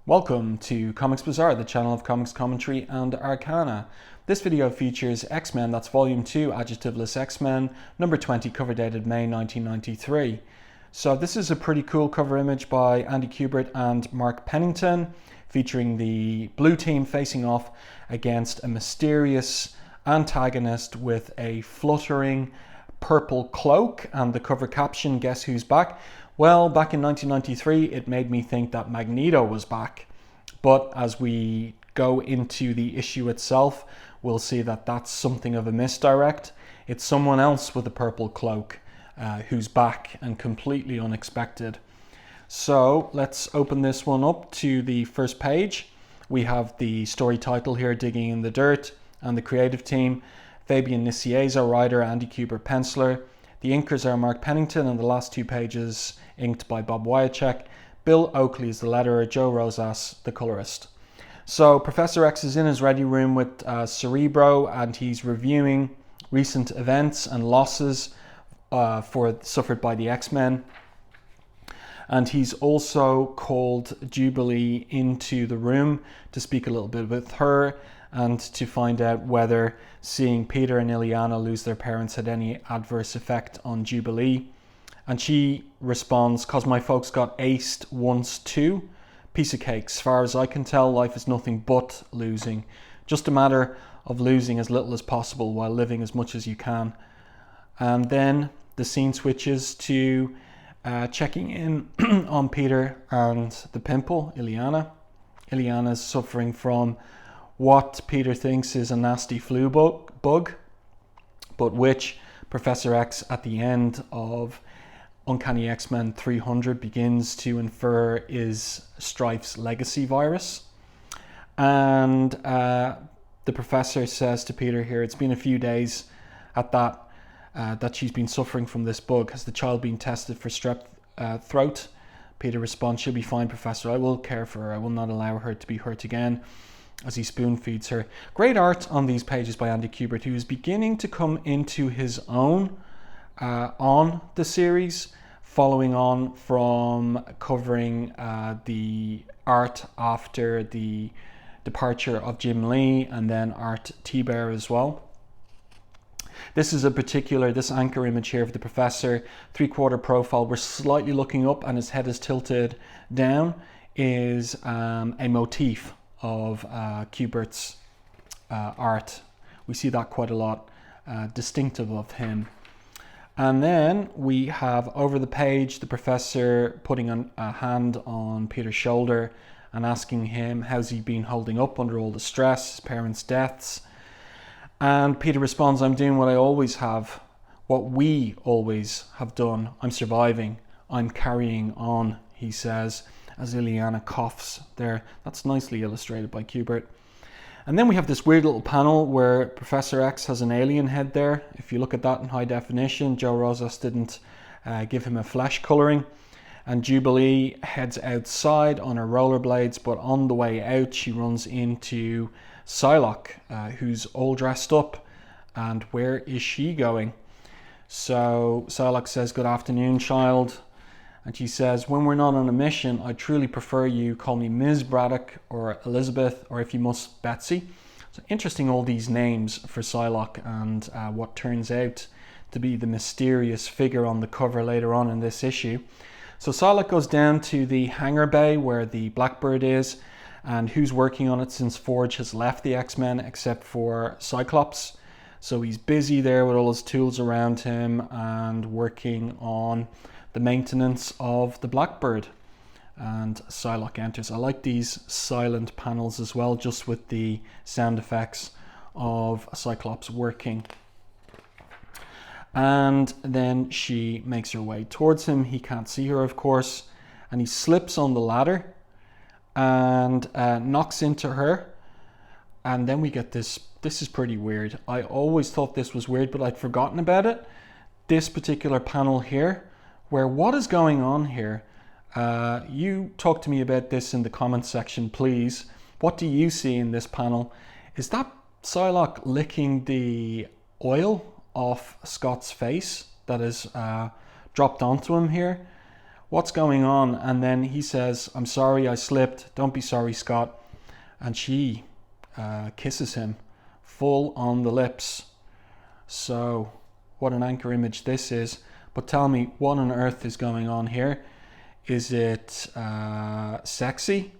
Welcome to Comics Bazaar, the channel of comics commentary and arcana. This video features X-Men, that's Volume 2, Adjectiveless X-Men, number 20, cover dated May 1993. So this is a pretty cool cover image by Andy Kubert and Mark Pennington, featuring the blue team facing off against a mysterious antagonist with a fluttering purple cloak, and the cover caption, "Guess who's back?" Well, back in 1993, it made me think that Magneto was back. But as we go into the issue itself, we'll see that that's something of a misdirect. It's someone else with a purple cloak who's back, and completely unexpected. So let's open this one up to the first page. We have the story title here, Digging in the Dirt, and the creative team, Fabian Nicieza, writer, Andy Kubert, penciler. The inkers are Mark Pennington, and the last two pages inked by Bob Wiacek. Bill Oakley is the letterer, Joe Rosas the colorist. So Professor X is in his ready room with Cerebro, and he's reviewing recent events and losses suffered by the X-Men. And he's also called Jubilee into the room to speak a little bit with her and to find out whether seeing Peter and Illyana lose their parents had any adverse effect on Jubilee. And she responds, "'Cause my folks got aced once too. Piece of cake. As far as I can tell, life is nothing but losing. Just a matter of losing as little as possible while living as much as you can." And then the scene switches to checking in on Peter and the pimple, Illyana. Illyana's suffering from what Peter thinks is a nasty flu bug, but which Professor X at the end of Uncanny X-Men 300 begins to infer is Strife's legacy virus. And the professor says to Peter here, it's been a few days at that she's been suffering from this bug. Has the child been tested for strep throat? Peter responds, "She'll be fine, Professor. I will care for her. I will not allow her to be hurt again," as he spoon feeds her. Great art on these pages by Andy Kubert, who is beginning to come into his own on the series, following on from covering the art after the departure of Jim Lee, and then Art T-Bear as well. This is this anchor image here of the professor, three-quarter profile. We're slightly looking up and his head is tilted down, is a motif of Kubert's art. We see that quite a lot, distinctive of him. And then we have over the page the professor putting a hand on Peter's shoulder and asking him how's he been holding up under all the stress, his parents' deaths. And Peter responds, "I'm doing what I always have, what we always have done. I'm surviving. I'm carrying on," he says, as Illyana coughs there. That's nicely illustrated by Kubert. And then we have this weird little panel where Professor X has an alien head there. If you look at that in high definition, Joe Rosas didn't give him a flesh colouring. And Jubilee heads outside on her rollerblades, but on the way out she runs into Psylocke, who's all dressed up. And where is she going? So Psylocke says, "Good afternoon, child." And she says, "When we're not on a mission, I truly prefer you call me Ms. Braddock or Elizabeth, or if you must, Betsy." So interesting, all these names for Psylocke and what turns out to be the mysterious figure on the cover later on in this issue. So Psylocke goes down to the hangar bay where the Blackbird is, and who's working on it since Forge has left the X-Men except for Cyclops. So he's busy there with all his tools around him and working on the maintenance of the Blackbird. And Psylocke enters. I like these silent panels as well, just with the sound effects of Cyclops working. And then she makes her way towards him. He can't see her, of course, and he slips on the ladder and knocks into her. And then we get this is pretty weird. I always thought this was weird, but I'd forgotten about it. This particular panel here, where what is going on here? You talk to me about this in the comments section, please. What do you see in this panel? Is that Psylocke licking the oil off Scott's face that is dropped onto him here? what's going on? And then he says, I'm sorry, I slipped. Don't be sorry, Scott. And she kisses him full on the lips. So what an anchor image this is. But tell me, what on earth is going on here? Is it sexy?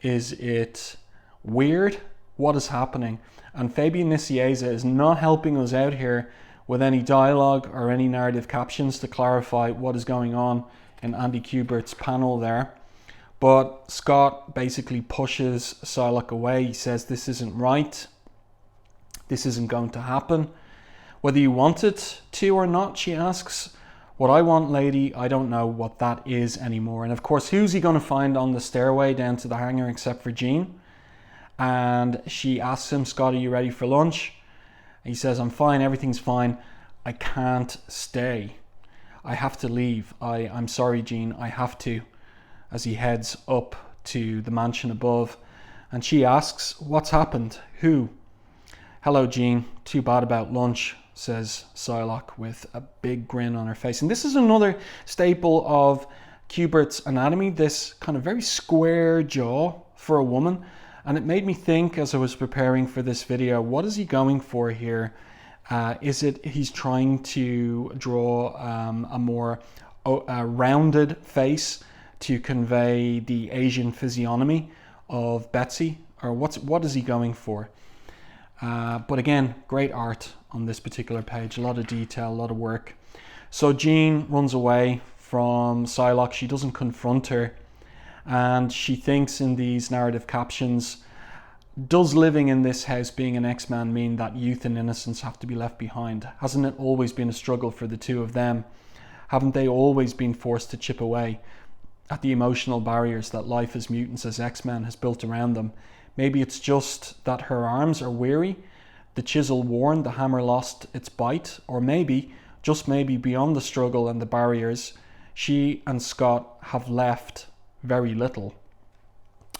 Is it weird? What is happening? And Fabian Nicieza is not helping us out here with any dialogue or any narrative captions to clarify what is going on in Andy Kubert's panel there. But Scott basically pushes Psylocke away. He says, this isn't right. This isn't going to happen. Whether you want it to or not, she asks. What I want, lady, I don't know what that is anymore. And of course, who's he going to find on the stairway down to the hangar except for Jean? And she asks him, Scott, are you ready for lunch? He says, I'm fine, everything's fine. I can't stay. I have to leave. I'm sorry, Jean, I have to. As he heads up to the mansion above. And she asks, what's happened? Who? Hello, Jean. Too bad about lunch, says Psylocke with a big grin on her face. And this is another staple of Kubert's anatomy, this kind of very square jaw for a woman. And it made me think as I was preparing for this video, what is he going for here? Is it he's trying to draw a more rounded face to convey the Asian physiognomy of Betsy? Or what is he going for? But again, great art on this particular page. A lot of detail, a lot of work. So Jean runs away from Psylocke. She doesn't confront her. And she thinks in these narrative captions, does living in this house being an X-Man mean that youth and innocence have to be left behind? Hasn't it always been a struggle for the two of them? Haven't they always been forced to chip away at the emotional barriers that life as mutants, as X-Men, has built around them? Maybe it's just that her arms are weary, the chisel worn, the hammer lost its bite, or maybe, just maybe, beyond the struggle and the barriers, she and Scott have left very little.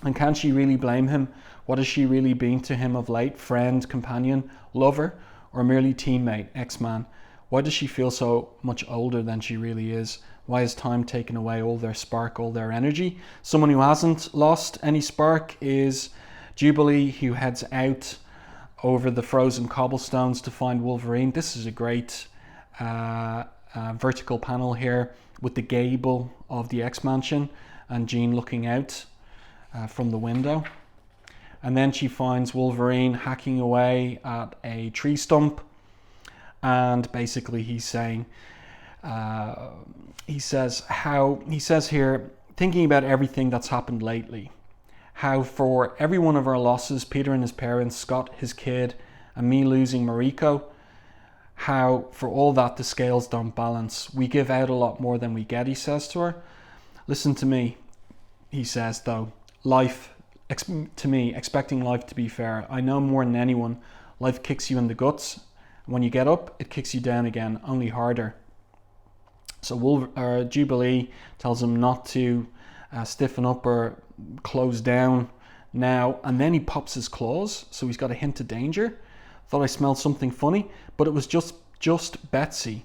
And can she really blame him? What has she really been to him of late? Friend, companion, lover, or merely teammate, X-Man? Why does she feel so much older than she really is? Why has time taken away all their spark, all their energy? Someone who hasn't lost any spark is Jubilee, who heads out over the frozen cobblestones to find Wolverine. This is a great vertical panel here with the gable of the X-Mansion and Jean looking out from the window. And then she finds Wolverine hacking away at a tree stump. And basically he's saying, he says here, thinking about everything that's happened lately, how for every one of our losses, Peter and his parents, Scott, his kid, and me losing Mariko, how for all that the scales don't balance. We give out a lot more than we get, he says to her. Listen to me, he says, though. Life, to me, expecting life to be fair. I know more than anyone, life kicks you in the guts. When you get up, it kicks you down again, only harder. So Jubilee tells him not to stiffen up or close down now. And then he pops his claws, so he's got a hint of danger. Thought I smelled something funny, but it was just Betsy.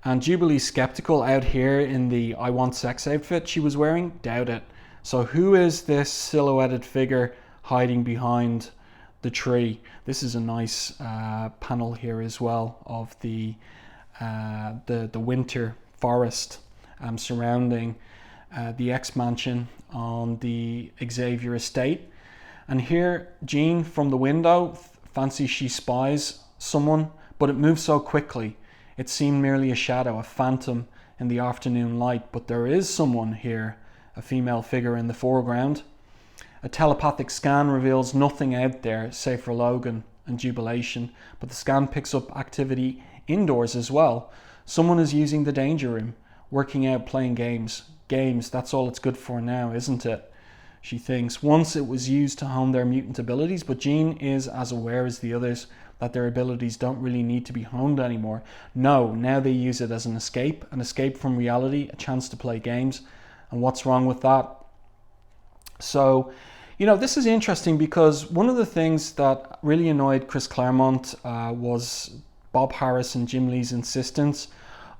And Jubilee's skeptical out here in the I Want Sex outfit she was wearing. Doubt it. So who is this silhouetted figure hiding behind the tree? This is a nice panel here as well of the winter forest surrounding the X-Mansion on the Xavier estate. And here Jean from the window fancies she spies someone, but it moves so quickly. It seemed merely a shadow, a phantom in the afternoon light, but there is someone here, a female figure in the foreground. A telepathic scan reveals nothing out there save for Logan and Jubilation, but the scan picks up activity indoors as well. Someone is using the danger room, working out, playing games. Games, that's all it's good for now, isn't it? She thinks. Once it was used to hone their mutant abilities, but Jean is as aware as the others that their abilities don't really need to be honed anymore. No, now they use it as an escape from reality, a chance to play games. And what's wrong with that? So, you know, this is interesting because one of the things that really annoyed Chris Claremont was Bob Harris and Jim Lee's insistence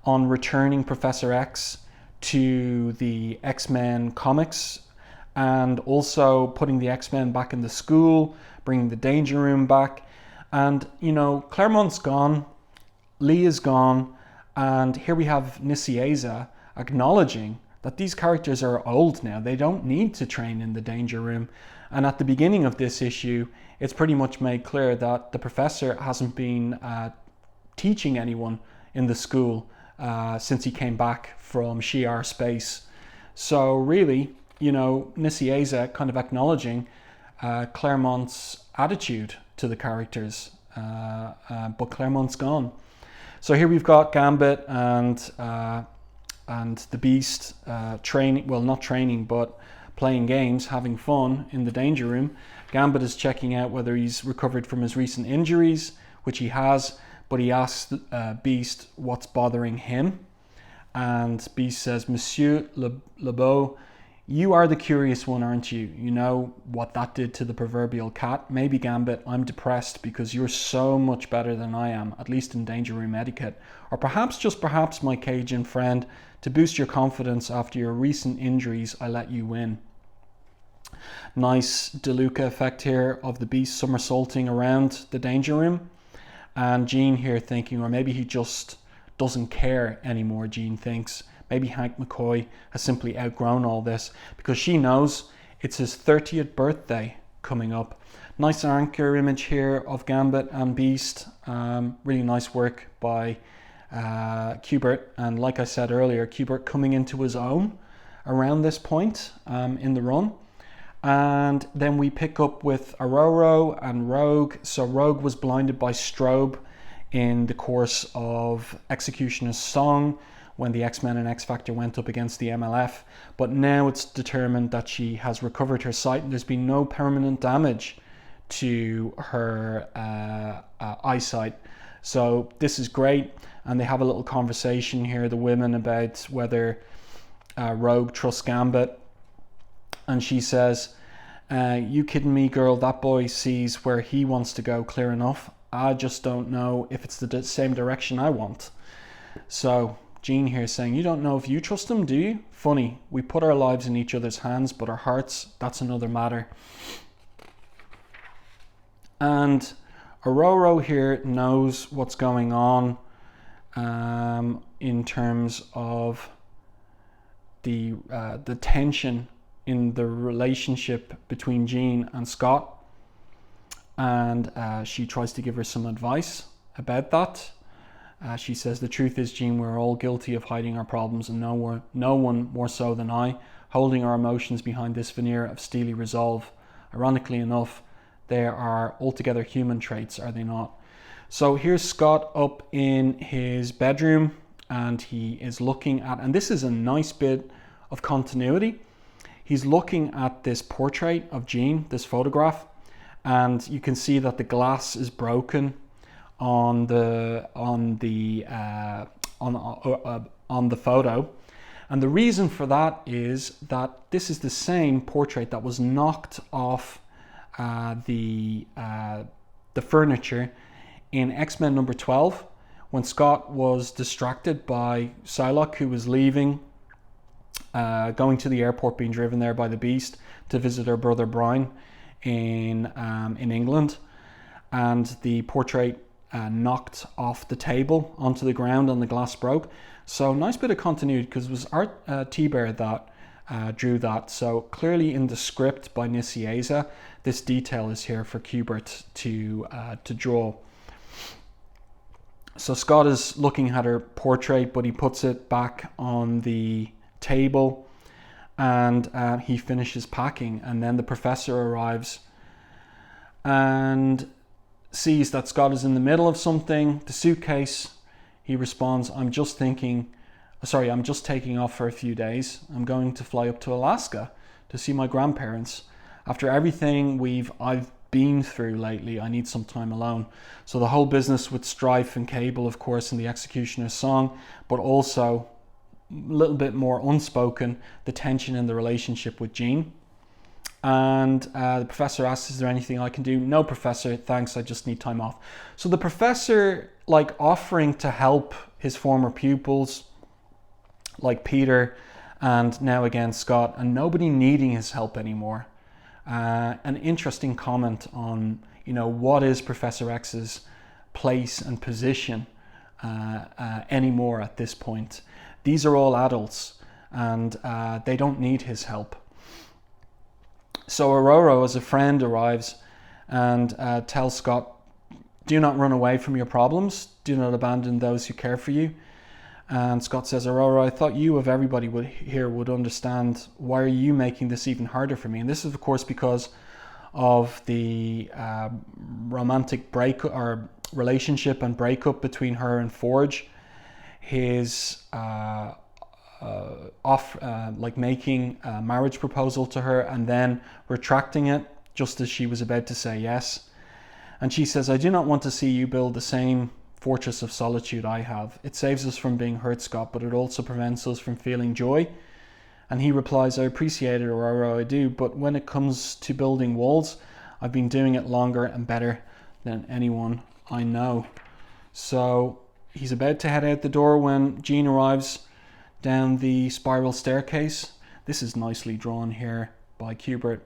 on returning Professor X to the X-Men comics, and also putting the X-Men back in the school, bringing the Danger Room back. And, you know, Claremont's gone, Lee is gone, and here we have Nicieza acknowledging that these characters are old now. They don't need to train in the Danger Room. And at the beginning of this issue, it's pretty much made clear that the professor hasn't been teaching anyone in the school since he came back from Shi'ar space. So really, you know, Nicieza kind of acknowledging Claremont's attitude to the characters, but Claremont's gone. So here we've got Gambit and the Beast training, well, not training, but playing games, having fun in the Danger Room. Gambit is checking out whether he's recovered from his recent injuries, which he has, but he asks Beast what's bothering him. And Beast says, Monsieur Lebeau, you are the curious one, aren't you? You know what that did to the proverbial cat. Maybe, Gambit, I'm depressed because you're so much better than I am, at least in Danger Room etiquette. Or perhaps, just perhaps, my Cajun friend, to boost your confidence after your recent injuries, I let you win. Nice DeLuca effect here of the Beast somersaulting around the Danger Room. And Jean here thinking, or maybe he just doesn't care anymore, Jean thinks. Maybe Hank McCoy has simply outgrown all this, because she knows it's his 30th birthday coming up. Nice anchor image here of Gambit and Beast. Really nice work by Kubert. And like I said earlier, Kubert coming into his own around this point in the run. And then we pick up with Aurora and Rogue. So Rogue was blinded by strobe in the course of Executioner's Song when the X-Men and X-Factor went up against the MLF. But now it's determined that she has recovered her sight and there's been no permanent damage to her eyesight. So this is great. And they have a little conversation here, the women, about whether Rogue trusts Gambit. And she says, you kidding me, girl? That boy sees where he wants to go clear enough. I just don't know if it's the same direction I want. So Jean here saying, you don't know if you trust him, do you? Funny, we put our lives in each other's hands, but our hearts, that's another matter. And Aurora here knows what's going on in terms of the tension in the relationship between Jean and Scott. And she tries to give her some advice about that. She says, the truth is, Jean, we're all guilty of hiding our problems, and no one more so than I, holding our emotions behind this veneer of steely resolve. Ironically enough, they are altogether human traits, are they not? So here's Scott up in his bedroom, and he is looking at, and this is a nice bit of continuity. He's looking at this portrait of Jean, this photograph, and you can see that the glass is broken on the photo. And the reason for that is that this is the same portrait that was knocked off the furniture in X-Men number 12 when Scott was distracted by Psylocke, who was leaving, going to the airport, being driven there by the Beast to visit her brother Brian in England, and the portrait knocked off the table onto the ground and the glass broke. So nice bit of continuity, because it was Art T-Bear that drew that. So clearly in the script by Nicieza, this detail is here for Kubert to draw. So Scott is looking at her portrait, but he puts it back on the table, and he finishes packing, and then the professor arrives and sees that Scott is in the middle of something, the suitcase. He responds, I'm just taking off for a few days. I'm going to fly up to Alaska to see my grandparents. After everything I've been through lately, I need some time alone. So the whole business with Strife and Cable, of course, in the Executioner's Song, but also a little bit more unspoken, the tension in the relationship with Jean. And the professor asks, is there anything I can do? No, professor, thanks, I just need time off. So the professor, like, offering to help his former pupils, like Peter and now again Scott, and nobody needing his help anymore. An interesting comment on, what is Professor X's place and position anymore at this point. These are all adults, and they don't need his help. So Aurora, as a friend, arrives and tells Scott, do not run away from your problems. Do not abandon those who care for you. And Scott says, Aurora, I thought you of everybody here would understand. Why are you making this even harder for me? And this is, of course, because of the romantic breakup or relationship and breakup between her and Forge. His making a marriage proposal to her and then retracting it just as she was about to say yes. And she says, I do not want to see you build the same fortress of solitude I have. It saves us from being hurt, Scott, but it also prevents us from feeling joy. And he replies, I appreciate it, Aurora, I do, but when it comes to building walls, I've been doing it longer and better than anyone I know. So he's about to head out the door when Jean arrives down the spiral staircase. This is nicely drawn here by Kubert.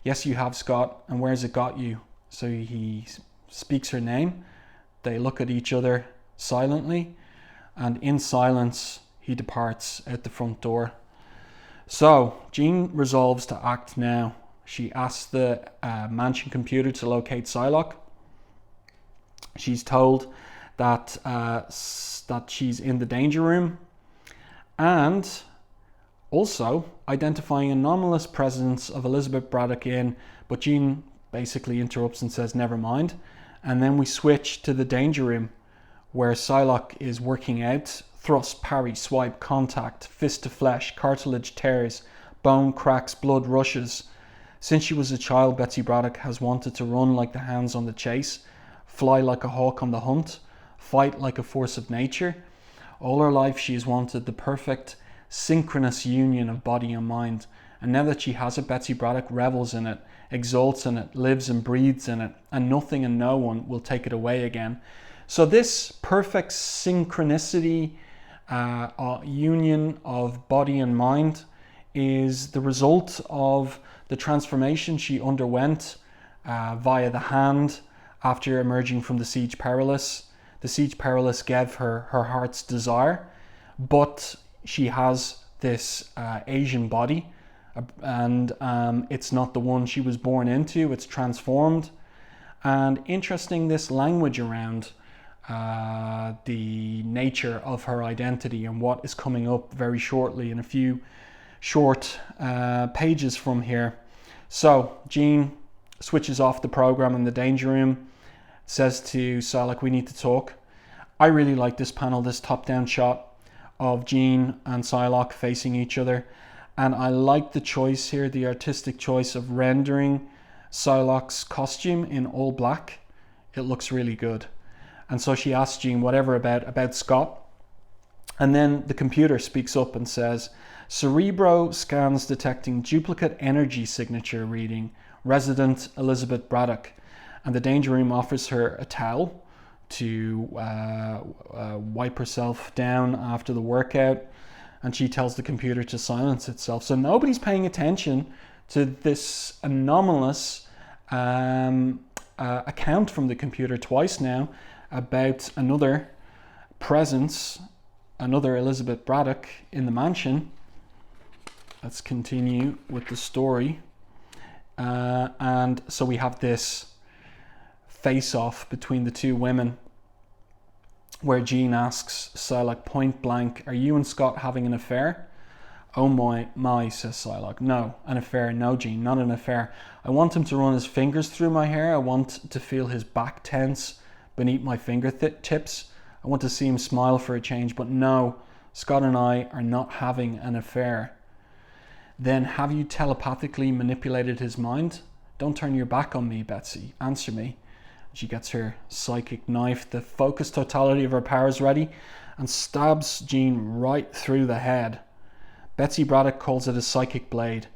Yes, you have, Scott, and where's it got you? So he speaks her name. They look at each other silently, and in silence he departs out the front door. So Jean resolves to act now. She asks the mansion computer to locate Psylocke. She's told that she's in the danger room, and also identifying anomalous presence of Elizabeth Braddock but Jean basically interrupts and says never mind. And then we switch to the danger room where Psylocke is working out. Thrust, parry, swipe, contact, fist to flesh, cartilage tears, bone cracks, blood rushes. Since she was a child, Betsy Braddock has wanted to run like the hounds on the chase, fly like a hawk on the hunt, fight like a force of nature. All her life she has wanted the perfect synchronous union of body and mind. And now that she has it, Betsy Braddock revels in it, exalts in it, lives and breathes in it, and nothing and no one will take it away again. So this perfect synchronicity, union of body and mind is the result of the transformation she underwent via the hand after emerging from the Siege Perilous. The Siege Perilous gave her her heart's desire, but she has this Asian body, and it's not the one she was born into. It's transformed. And interesting, this language around the nature of her identity and what is coming up very shortly in a few short pages from here. So Jean switches off the program in the danger room, says to Psylocke, we need to talk. I really like this panel, this top-down shot of Jean and Psylocke facing each other. And I like the choice here, the artistic choice of rendering Psylocke's costume in all black. It looks really good. And so she asks Jean whatever about Scott. And then the computer speaks up and says, Cerebro scans detecting duplicate energy signature reading, resident Elizabeth Braddock. And the danger room offers her a towel to wipe herself down after the workout. And she tells the computer to silence itself. So nobody's paying attention to this anomalous account from the computer twice now about another presence, another Elizabeth Braddock in the mansion. Let's continue with the story. And so we have this face-off between the two women, where Jean asks Psylocke point blank, are you and Scott having an affair? Oh my, says Psylocke. No, an affair, no Jean, not an affair. I want him to run his fingers through my hair. I want to feel his back tense beneath my fingertips. I want to see him smile for a change, but no, Scott and I are not having an affair. Then have you telepathically manipulated his mind? Don't turn your back on me, Betsy. Answer me. She gets her psychic knife, the focused totality of her powers ready, and stabs Jean right through the head. Betsy Braddock calls it a psychic blade.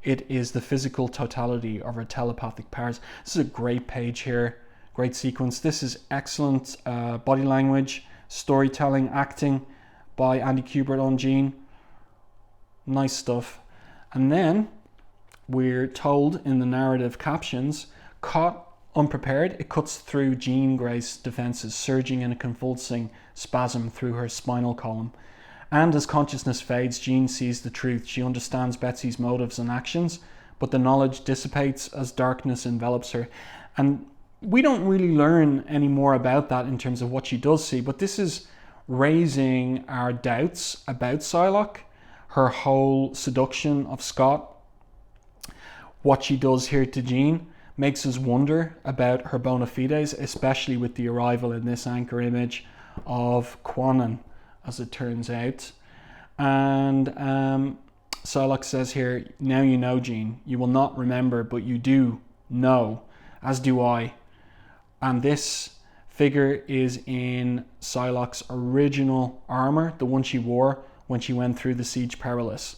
It is the physical totality of her telepathic powers. This is a great page here, great sequence. This is excellent body language, storytelling, acting by Andy Kubert on Jean. Nice stuff. And then we're told in the narrative captions, caught unprepared, it cuts through Jean Grey's defenses, surging in a convulsing spasm through her spinal column. And as consciousness fades, Jean sees the truth. She understands Betsy's motives and actions, but the knowledge dissipates as darkness envelops her. And we don't really learn any more about that in terms of what she does see, but this is raising our doubts about Psylocke, her whole seduction of Scott. What she does here to Jean makes us wonder about her bona fides, especially with the arrival in this anchor image of Kwannon, as it turns out. And Psylocke says here, now you know, Jean. You will not remember, but you do know, as do I. And this figure is in Psylocke's original armour, the one she wore when she went through the Siege Perilous.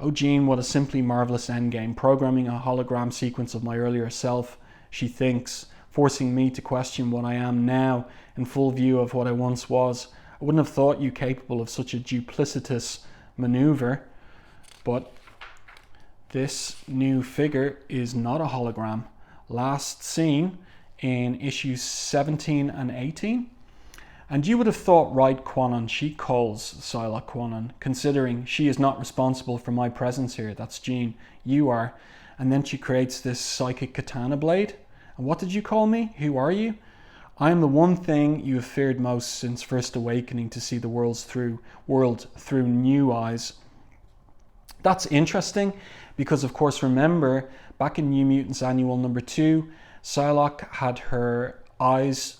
Oh, Jean, what a simply marvellous endgame. Programming a hologram sequence of my earlier self, she thinks, forcing me to question what I am now in full view of what I once was. I wouldn't have thought you capable of such a duplicitous manoeuvre, but this new figure is not a hologram. Last seen in issues 17 and 18. And you would have thought, right, Kwannon, she calls Psylocke Kwannon, considering she is not responsible for my presence here. That's Jean, you are. And then she creates this psychic katana blade. And what did you call me? Who are you? I am the one thing you have feared most since first awakening to see the world through new eyes. That's interesting because, of course, remember, back in New Mutants Annual number 2, Psylocke had her eyes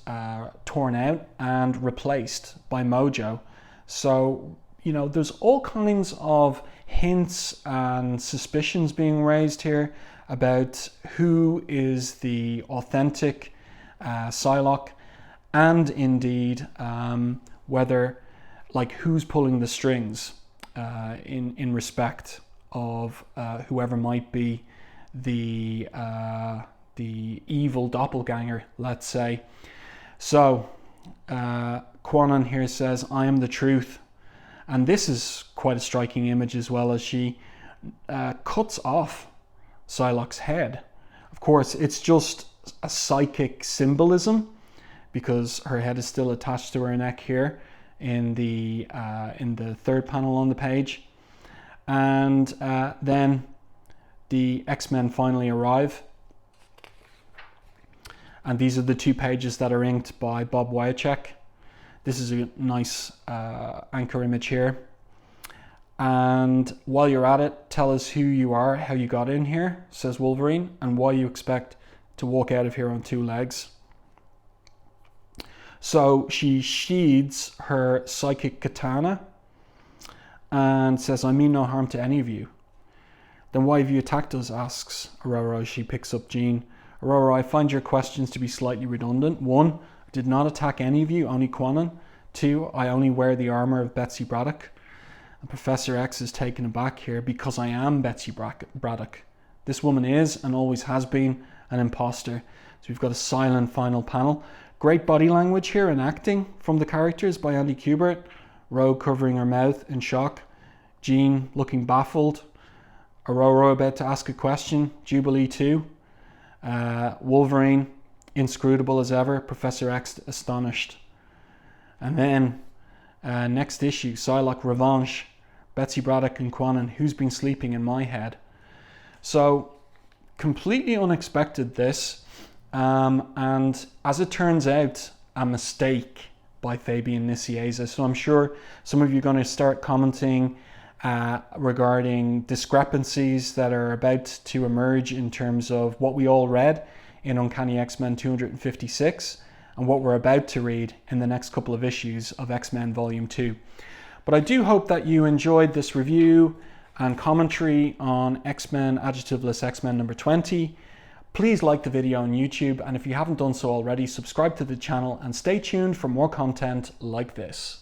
torn out and replaced by Mojo. So, you know, there's all kinds of hints and suspicions being raised here about who is the authentic Psylocke, and indeed whether, like, who's pulling the strings in respect of whoever might be the evil doppelganger, let's say. So Kwannon here says, I am the truth. And this is quite a striking image as well, as she cuts off Psylocke's head. Of course, it's just a psychic symbolism because her head is still attached to her neck here in the third panel on the page. And then the X-Men finally arrive. And these are the 2 pages that are inked by Bob Wiacek. This is a nice anchor image here. And while you're at it, tell us who you are, how you got in here, says Wolverine, and why you expect to walk out of here on 2 legs. So she sheathes her psychic katana and says, I mean no harm to any of you. Then why have you attacked us, asks Aurora as she picks up Jean. Aurora, I find your questions to be slightly redundant. 1, I did not attack any of you, only Kwannon. 2, I only wear the armour of Betsy Braddock. And Professor X is taken aback here because I am Betsy Braddock. This woman is and always has been an imposter. So we've got a silent final panel. Great body language here and acting from the characters by Andy Kubert. Rogue covering her mouth in shock. Jean looking baffled. Aurora about to ask a question. Jubilee too. Wolverine inscrutable as ever. Professor X astonished. And then next issue, Psylocke Revanche. Betsy Braddock and Kwannon, who's been sleeping in my head? So completely unexpected this, and as it turns out, a mistake by Fabian Nicieza. So I'm sure some of you are going to start commenting regarding discrepancies that are about to emerge in terms of what we all read in Uncanny X-Men 256 and what we're about to read in the next couple of issues of X-Men Volume 2. But I do hope that you enjoyed this review and commentary on X-Men Adjectiveless X-Men number 20. Please like the video on YouTube, and if you haven't done so already, subscribe to the channel and stay tuned for more content like this.